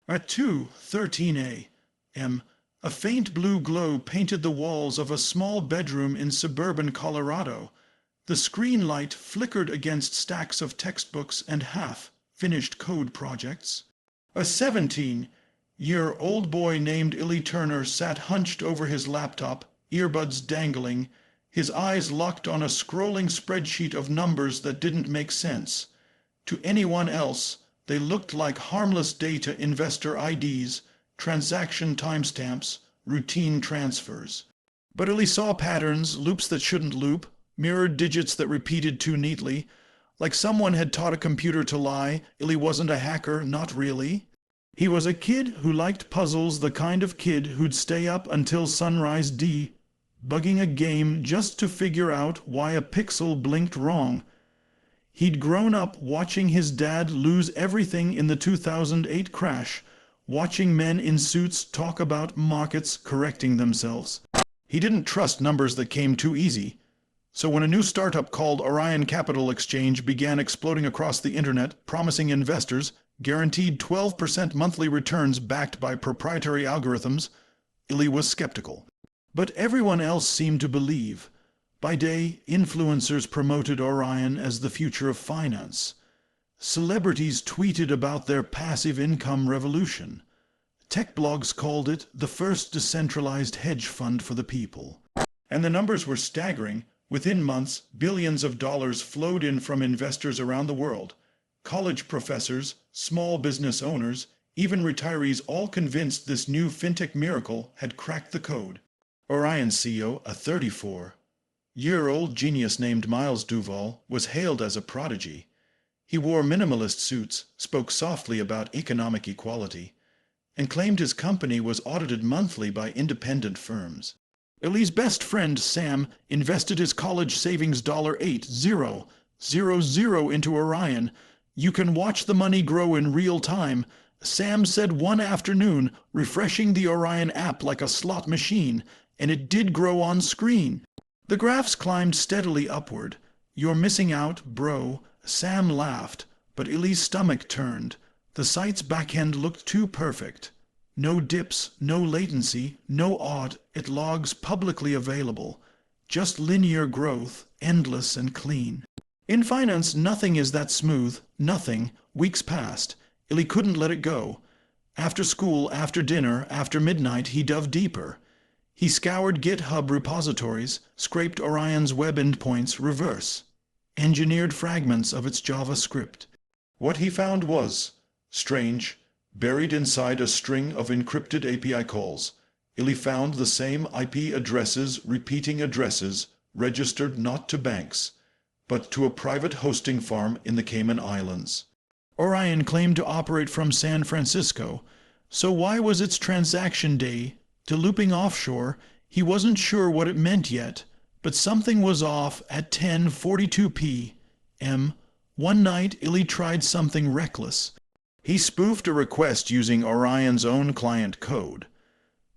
At 2:13 a.m., a faint blue glow painted the walls of a small bedroom in suburban Colorado. The screen light flickered against stacks of textbooks and half-finished code projects. A 17-year-old boy named Illy Turner sat hunched over his laptop, earbuds dangling, his eyes locked on a scrolling spreadsheet of numbers that didn't make sense. To anyone else, they looked like harmless data investor IDs, transaction timestamps, routine transfers. But Illy saw patterns, loops that shouldn't loop, mirrored digits that repeated too neatly. Like someone had taught a computer to lie, Illy wasn't a hacker, not really. He was a kid who liked puzzles, the kind of kid who'd stay up until sunrise debugging a game just to figure out why a pixel blinked wrong. He'd grown up watching his dad lose everything in the 2008 crash, watching men in suits talk about markets correcting themselves. He didn't trust numbers that came too easy. So when a new startup called Orion Capital Exchange began exploding across the internet, promising investors guaranteed 12% monthly returns backed by proprietary algorithms, Illy was skeptical. But everyone else seemed to believe. By day, influencers promoted Orion as the future of finance. Celebrities tweeted about their passive income revolution. Tech blogs called it the first decentralized hedge fund for the people. And the numbers were staggering. Within months, billions of dollars flowed in from investors around the world. College professors, small business owners, even retirees, all convinced this new fintech miracle had cracked the code. Orion's CEO, a 34-year-old genius named Miles Duval, was hailed as a prodigy. He wore minimalist suits, spoke softly about economic equality, and claimed his company was audited monthly by independent firms. Illy's best friend, Sam, invested his college savings $8,000 into Orion. You can watch the money grow in real time, Sam said one afternoon, refreshing the Orion app like a slot machine, and it did grow on screen. The graphs climbed steadily upward. You're missing out, bro. Sam laughed, but Illy's stomach turned. The site's backend looked too perfect. No dips, no latency, no odd. It logs publicly available. Just linear growth, endless and clean. In finance, nothing is that smooth. Nothing. Weeks passed. Illy couldn't let it go. After school, after dinner, after midnight, he dove deeper. He scoured GitHub repositories, scraped Orion's web endpoints reverse, engineered fragments of its JavaScript. What he found was strange. Buried inside a string of encrypted API calls, Illy found the same IP addresses, repeating addresses, registered not to banks, but to a private hosting farm in the Cayman Islands. Orion claimed to operate from San Francisco, so why was its transaction day to looping offshore? He wasn't sure what it meant yet, but something was off at 10:42 p.m. One night, Illy tried something reckless. He spoofed a request using Orion's own client code.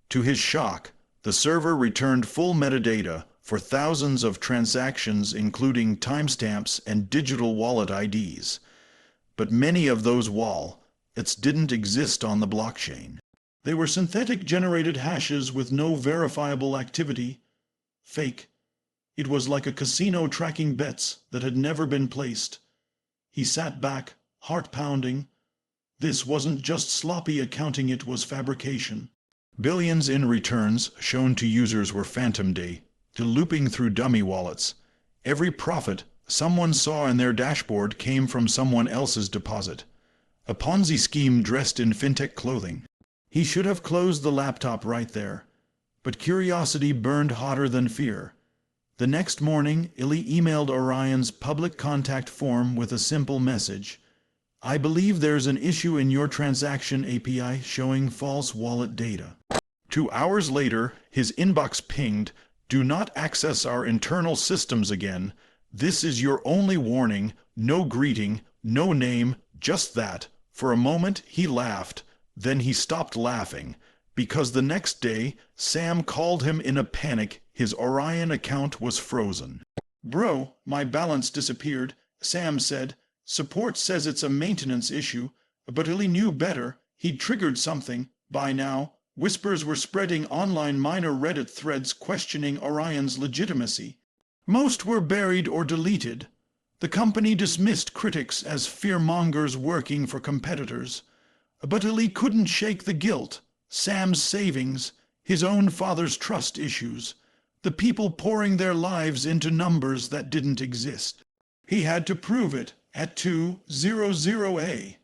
To his shock, the server returned full metadata for thousands of transactions, including timestamps and digital wallet IDs. But many of those wallets didn't exist on the blockchain. They were synthetic generated hashes with no verifiable activity. Fake. It was like a casino tracking bets that had never been placed. He sat back, heart pounding. This wasn't just sloppy accounting, it was fabrication. Billions in returns shown to users were phantom data, looping through dummy wallets. Every profit someone saw in their dashboard came from someone else's deposit. A Ponzi scheme dressed in fintech clothing. He should have closed the laptop right there. But curiosity burned hotter than fear. The next morning, Illy emailed Orion's public contact form with a simple message. I believe there's an issue in your transaction API showing false wallet data. 2 hours later, his inbox pinged, do not access our internal systems again. This is your only warning. No greeting, no name, just that. For a moment, he laughed. Then he stopped laughing, because the next day, Sam called him in a panic. His Orion account was frozen. Bro, my balance disappeared, Sam said. Support says it's a maintenance issue, but Illy knew better. He'd triggered something. By now, whispers were spreading online minor Reddit threads questioning Orion's legitimacy. Most were buried or deleted. The company dismissed critics as fearmongers working for competitors. But Illy couldn't shake the guilt. Sam's savings, his own father's trust issues, the people pouring their lives into numbers that didn't exist. He had to prove it at 2:00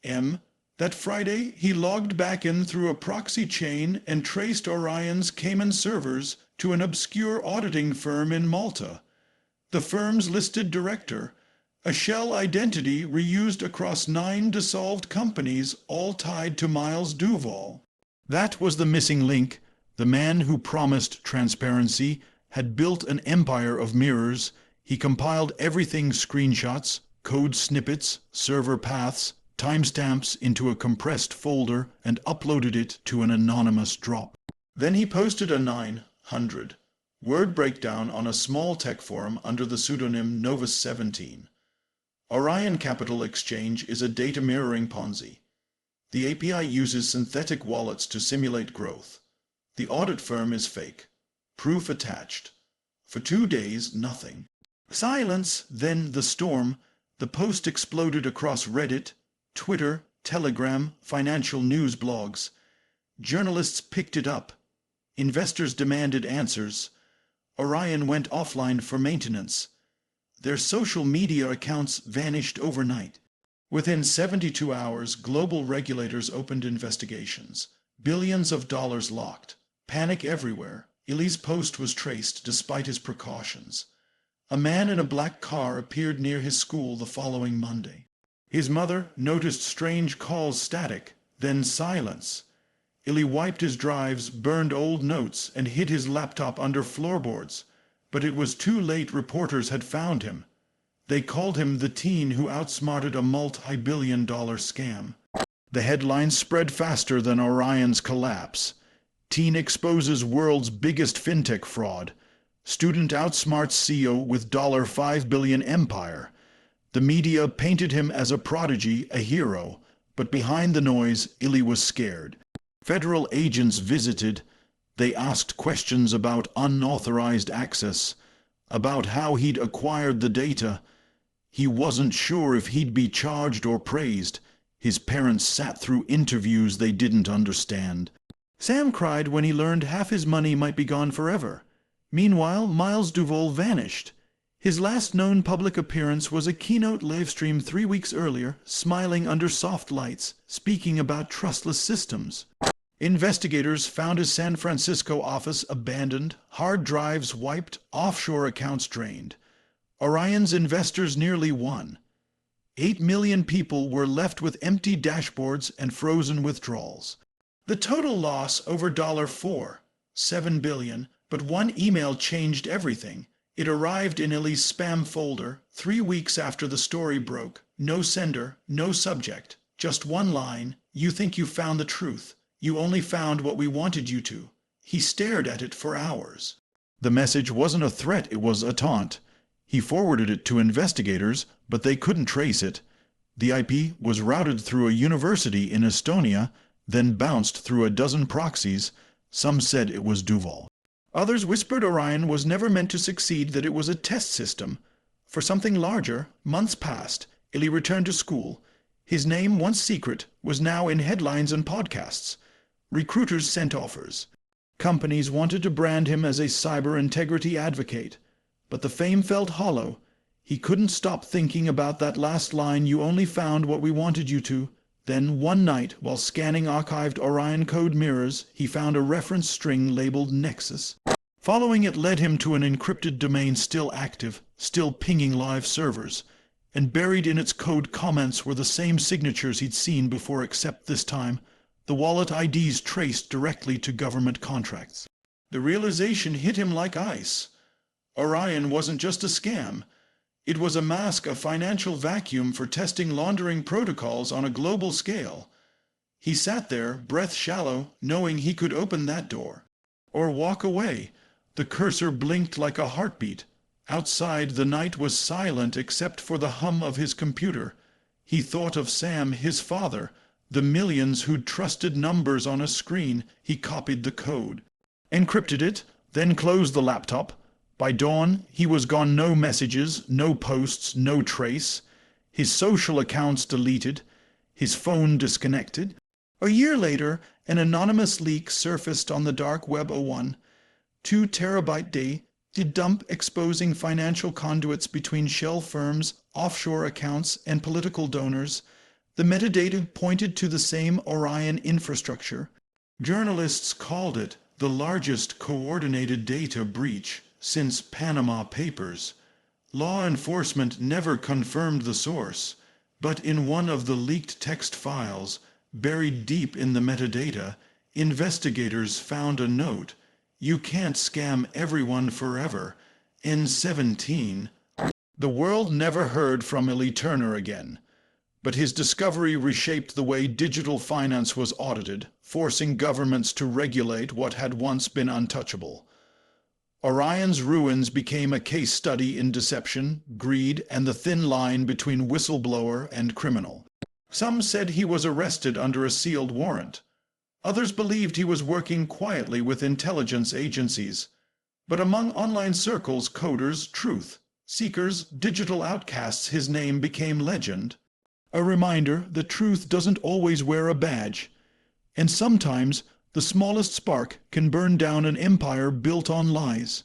a.m. That Friday, he logged back in through a proxy chain and traced Orion's Cayman servers to an obscure auditing firm in Malta. The firm's listed director, a shell identity reused across 9 dissolved companies, all tied to Miles Duval. That was the missing link. The man who promised transparency had built an empire of mirrors. He compiled everything: screenshots, code snippets, server paths, timestamps into a compressed folder and uploaded it to an anonymous drop. Then he posted a 900-word breakdown on a small tech forum under the pseudonym Nova17. Orion Capital Exchange is a data mirroring Ponzi. The API uses synthetic wallets to simulate growth. The audit firm is fake. Proof attached. For 2 days, nothing. Silence, then the storm. The post exploded across Reddit, Twitter, Telegram, financial news blogs. Journalists picked it up. Investors demanded answers. Orion went offline for maintenance. Their social media accounts vanished overnight. Within 72 hours, global regulators opened investigations. Billions of dollars locked. Panic everywhere. Illy's post was traced despite his precautions. A man in a black car appeared near his school the following Monday. His mother noticed strange calls static, then silence. Illy wiped his drives, burned old notes, and hid his laptop under floorboards. But it was too late. Reporters had found him. They called him the teen who outsmarted a multi-billion-dollar scam. The headlines spread faster than Orion's collapse. Teen exposes world's biggest fintech fraud. Student outsmarts CEO with $5 billion empire. The media painted him as a prodigy, a hero. But behind the noise, Illy was scared. Federal agents visited. They asked questions about unauthorized access, about how he'd acquired the data. He wasn't sure if he'd be charged or praised. His parents sat through interviews they didn't understand. Sam cried when he learned half his money might be gone forever. Meanwhile, Miles Duval vanished. His last known public appearance was a keynote livestream 3 weeks earlier, smiling under soft lights, speaking about trustless systems. Investigators found his San Francisco office abandoned, hard drives wiped, offshore accounts drained. Orion's investors nearly won. 8 million people were left with empty dashboards and frozen withdrawals. The total loss over $7 billion, but one email changed everything. It arrived in Illy's spam folder 3 weeks after the story broke. No sender, no subject, just one line: "You think you found the truth. You only found what we wanted you to." He stared at it for hours. The message wasn't a threat, it was a taunt. He forwarded it to investigators, but they couldn't trace it. The IP was routed through a university in Estonia, then bounced through a dozen proxies. Some said it was Duval. Others whispered Orion was never meant to succeed, that it was a test system. For something larger, months passed. Illy returned to school. His name, once secret, was now in headlines and podcasts. Recruiters sent offers. Companies wanted to brand him as a cyber integrity advocate. But the fame felt hollow. He couldn't stop thinking about that last line: "You only found what we wanted you to." Then, one night, while scanning archived Orion code mirrors, he found a reference string labeled Nexus. Following it led him to an encrypted domain still active, still pinging live servers. And buried in its code comments were the same signatures he'd seen before, except this time the wallet IDs traced directly to government contracts. The realization hit him like ice. Orion wasn't just a scam. It was a mask, a financial vacuum for testing laundering protocols on a global scale. He sat there, breath shallow, knowing he could open that door. Or walk away. The cursor blinked like a heartbeat. Outside, the night was silent except for the hum of his computer. He thought of Sam, his father, The millions who'd trusted numbers on a screen, he copied the code, encrypted it, then closed the laptop. By dawn, he was gone. No messages, no posts, no trace. His social accounts deleted, his phone disconnected. A year later, an anonymous leak surfaced on the dark web. 2 terabyte data dump exposing financial conduits between shell firms, offshore accounts, and political donors. The metadata pointed to the same Orion infrastructure. Journalists called it the largest coordinated data breach since Panama Papers. Law enforcement never confirmed the source, but in one of the leaked text files, buried deep in the metadata, investigators found a note: "You can't scam everyone forever. N17. The world never heard from Eli Turner again, but his discovery reshaped the way digital finance was audited, forcing governments to regulate what had once been untouchable. Orion's ruins became a case study in deception, greed, and the thin line between whistleblower and criminal. Some said he was arrested under a sealed warrant. Others believed he was working quietly with intelligence agencies. But among online circles, coders, truth seekers, digital outcasts, his name became legend. A reminder that truth doesn't always wear a badge. And sometimes the smallest spark can burn down an empire built on lies.